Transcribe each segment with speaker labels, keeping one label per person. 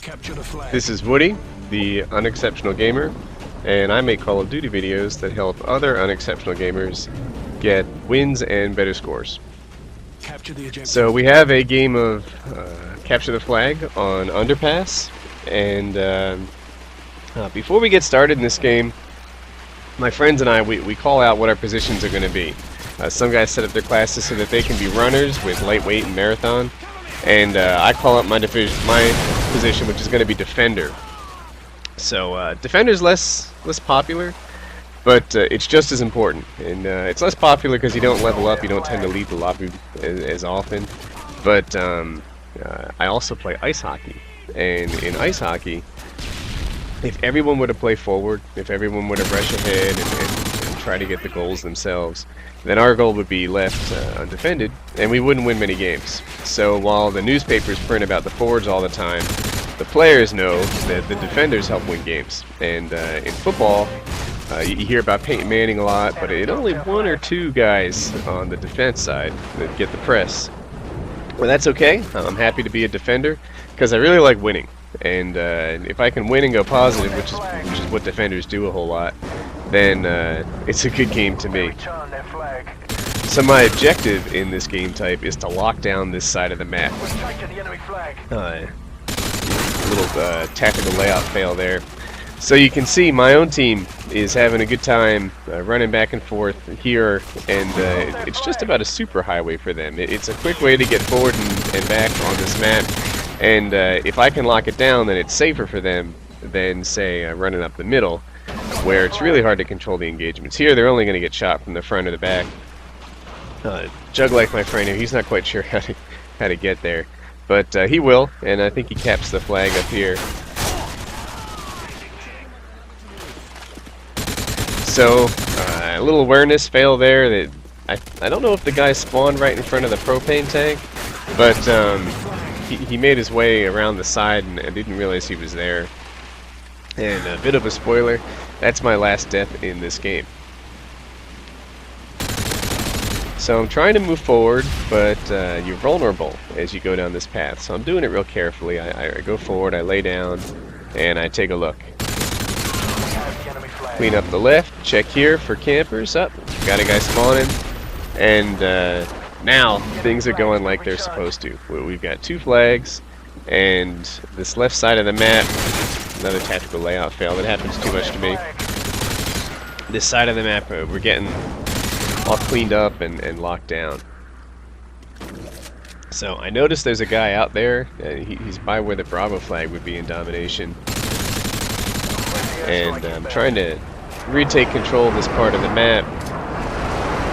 Speaker 1: Capture the flag.
Speaker 2: This is Woody, the Unexceptional Gamer, and I make Call of Duty videos that help other unexceptional gamers get wins and better scores.
Speaker 1: Capture the objective.
Speaker 2: So we have a game of Capture the Flag on Underpass, and before we get started in this game, my friends and I, we call out what our positions are going to be. Some guys set up their classes so that they can be runners with lightweight and marathon, and I call out my position, which is going to be defender. So defender's less popular, but it's just as important. And it's less popular because you don't level up, you don't tend to leave the lobby as often. But I also play ice hockey, and in ice hockey, if everyone were to play forward, if everyone were to rush ahead and try to get the goals themselves, then our goal would be left undefended, and we wouldn't win many games. So while the newspapers print about the forwards all the time, the players know that the defenders help win games. And in football, you hear about Peyton Manning a lot, but it's only one or two guys on the defense side that get the press. Well, that's okay. I'm happy to be a defender because I really like winning. And if I can win and go positive, which is what defenders do a whole lot, then it's a good game to me. So my objective in this game type is to lock down this side of the map. Little tactical layout fail there. So you can see my own team is having a good time running back and forth here, and it's just about a super highway for them. It's a quick way to get forward and back on this map, and if I can lock it down, then it's safer for them than, say, running up the middle, where it's really hard to control the engagements. Here, they're only going to get shot from the front or the back. Jug, like my friend here, he's not quite sure how to get there, but he will, and I think he caps the flag up here. So, a little awareness fail there. That I don't know if the guy spawned right in front of the propane tank, but he made his way around the side and didn't realize he was there. And a bit of a spoiler, that's my last death in this game. So I'm trying to move forward, but you're vulnerable as you go down this path. So I'm doing it real carefully. I go forward, I lay down, and I take a look. Clean up the left, check here for campers. Up, got a guy spawning, and now things are going like they're supposed to. We've got two flags, and this left side of the map, another tactical layout fail. That happens too much to me. This side of the map, we're getting all cleaned up and locked down. So I noticed there's a guy out there. He's by where the Bravo flag would be in domination. And I'm trying to retake control of this part of the map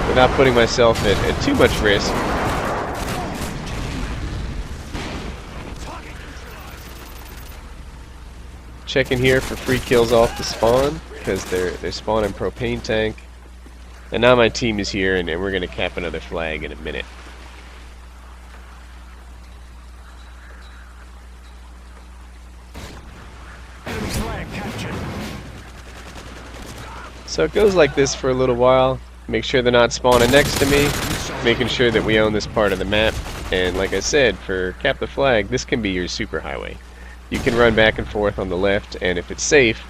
Speaker 2: without putting myself at too much risk. Checking here for free kills off the spawn, because they're spawning propane tank. And now my team is here, and we're going to cap another flag in a minute. So it goes like this for a little while. Make sure they're not spawning next to me, making sure that we own this part of the map. And like I said, for cap the flag, this can be your super highway. You can run back and forth on the left, and if it's safe,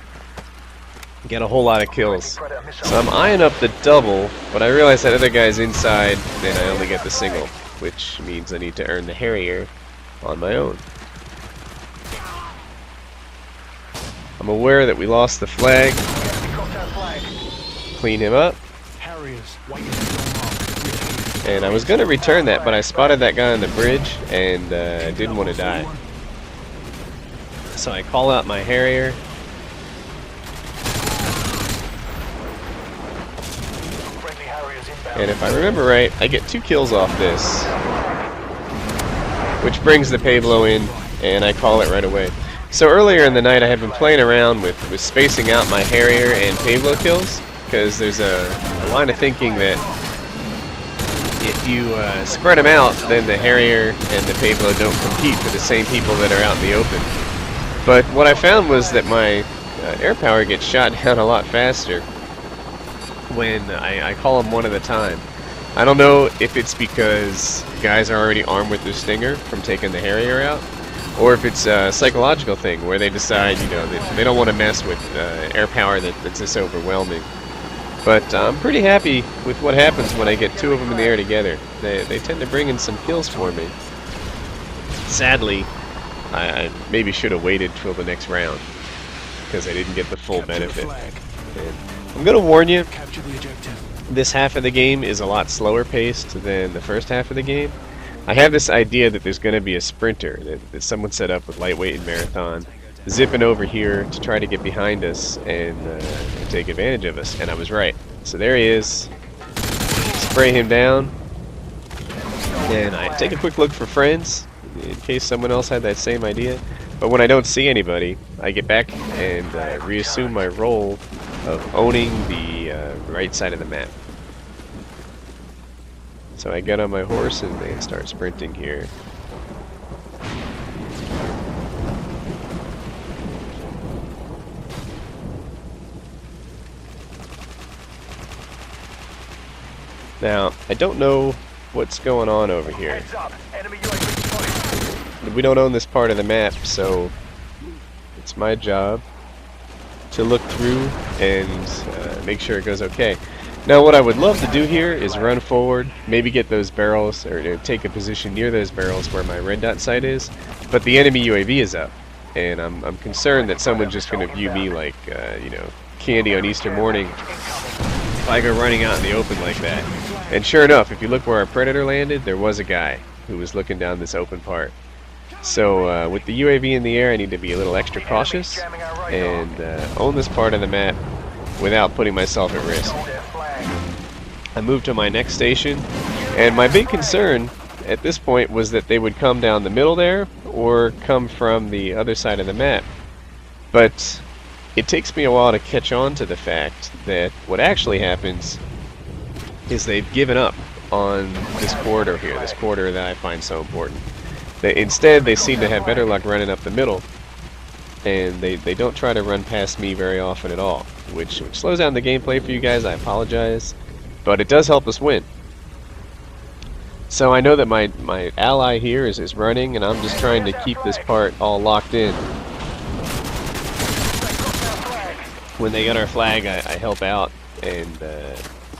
Speaker 2: get a whole lot of kills. So I'm eyeing up the double, but I realize that other guy's inside, and I only get the single, which means I need to earn the Harrier on my own. I'm aware that we lost the flag. Clean him up. And I was going to return that, but I spotted that guy on the bridge and didn't want to die. So I call out my Harrier. And if I remember right, I get 2 kills off this, which brings the Pablo in, and I call it right away. So earlier in the night I had been playing around with spacing out my Harrier and Pablo kills, because there's a line of thinking that if you spread them out, then the Harrier and the Pablo don't compete for the same people that are out in the open. But what I found was that my air power gets shot down a lot faster when I call them one at a time. I don't know if it's because guys are already armed with their stinger from taking the Harrier out, or if it's a psychological thing where they decide, you know, they don't want to mess with air power that's this overwhelming. But I'm pretty happy with what happens when I get two of them in the air together. They tend to bring in some kills for me. Sadly, I maybe should have waited till the next round because I didn't get the full benefit. And I'm going to warn you,
Speaker 1: Capture the objective.
Speaker 2: this half of the game is a lot slower paced than the first half of the game. I have this idea that there's going to be a sprinter that someone set up with lightweight and marathon zipping over here to try to get behind us and take advantage of us, and I was right. So there he is. Spray him down, and I take a quick look for friends in case someone else had that same idea. But when I don't see anybody, I get back and reassume my role of owning the right side of the map. So I get on my horse and start sprinting here. Now, I don't know what's going on over here. We don't own this part of the map, so it's my job to look through and make sure it goes okay. Now, what I would love to do here is run forward, maybe get those barrels, or take a position near those barrels where my red dot sight is, but the enemy UAV is up, and I'm concerned that someone's just going to view me like, you know, candy on Easter morning if I go running out in the open like that. And sure enough, if you look where our Predator landed, there was a guy who was looking down this open part. So with the UAV in the air, I need to be a little extra cautious and own this part of the map without putting myself at risk. I moved to my next station, and my big concern at this point was that they would come down the middle there or come from the other side of the map. But it takes me a while to catch on to the fact that what actually happens is they've given up on this corridor here, this corridor that I find so important. Instead, they seem to have better luck running up the middle, and they don't try to run past me very often at all, which slows down the gameplay for you guys. I apologize, but it does help us win. So I know that my ally here is running, and I'm just trying to keep this part all locked in. When they get our flag, I help out, and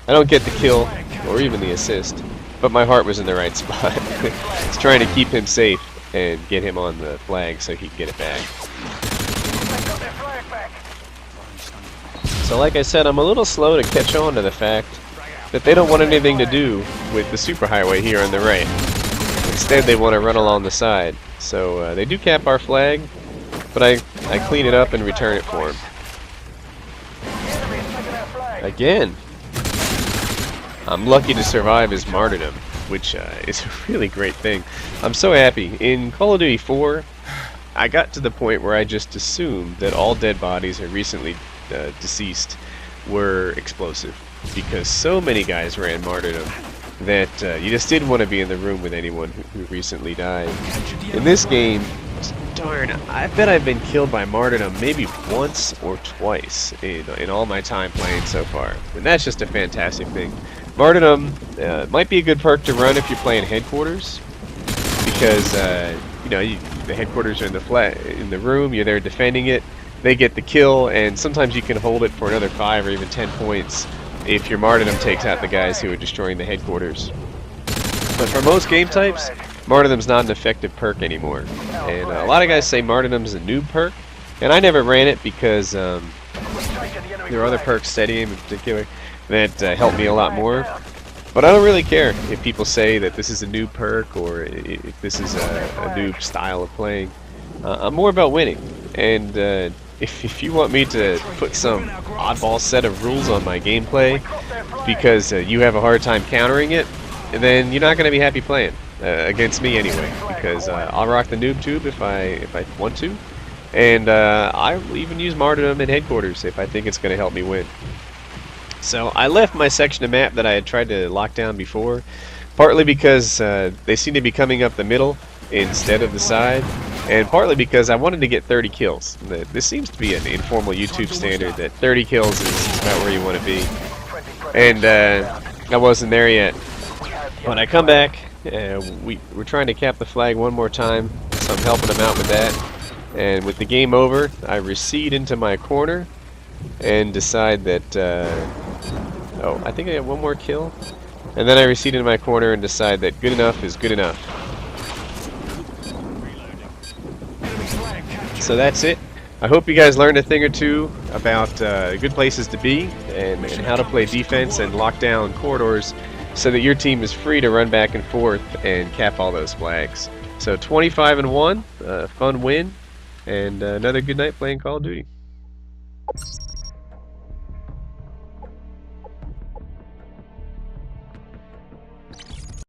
Speaker 2: I don't get the kill or even the assist, but my heart was in the right spot. It's trying to keep him safe and get him on the flag so he can get it back. So like I said, I'm a little slow to catch on to the fact that they don't want anything to do with the superhighway here on the right. Instead, they want to run along the side. So they do cap our flag, but I clean it up and return it for them. Again, I'm lucky to survive his martyrdom, which is a really great thing. I'm so happy. In Call of Duty 4, I got to the point where I just assumed that all dead bodies or recently deceased were explosive, because so many guys ran martyrdom that you just didn't want to be in the room with anyone who recently died. In this game, darn, I bet I've been killed by martyrdom maybe once or twice in all my time playing so far, and that's just a fantastic thing. Martyrdom might be a good perk to run if you're playing headquarters, because you know, the headquarters are in the room, you're there defending it, they get the kill, and sometimes you can hold it for another 5 or even 10 points if your martyrdom takes out the guys who are destroying the headquarters. But for most game types, martyrdom's not an effective perk anymore, and a lot of guys say martyrdom's a noob perk, and I never ran it because there are other perks, steady aim in particular, that help me a lot more. But I don't really care if people say that this is a noob perk or if this is a noob style of playing. I'm more about winning, and if you want me to put some oddball set of rules on my gameplay because you have a hard time countering it, then you're not going to be happy playing against me anyway. Because I'll rock the noob tube if I want to, and I will even use martyrdom at headquarters if I think it's going to help me win. So I left my section of map that I had tried to lock down before, partly because they seem to be coming up the middle instead of the side, and partly because I wanted to get 30 kills. This seems to be an informal YouTube standard that 30 kills is about where you want to be, and I wasn't there yet. When I come back, we're trying to cap the flag one more time. I'm helping them out with that. And with the game over, I recede into my corner and decide that, oh, I think I have one more kill. And then I recede into my corner and decide that good enough is good enough. So that's it. I hope you guys learned a thing or two about good places to be and how to play defense and lock down corridors so that your team is free to run back and forth and cap all those flags. So 25-1, fun win, and another good night playing Call of Duty.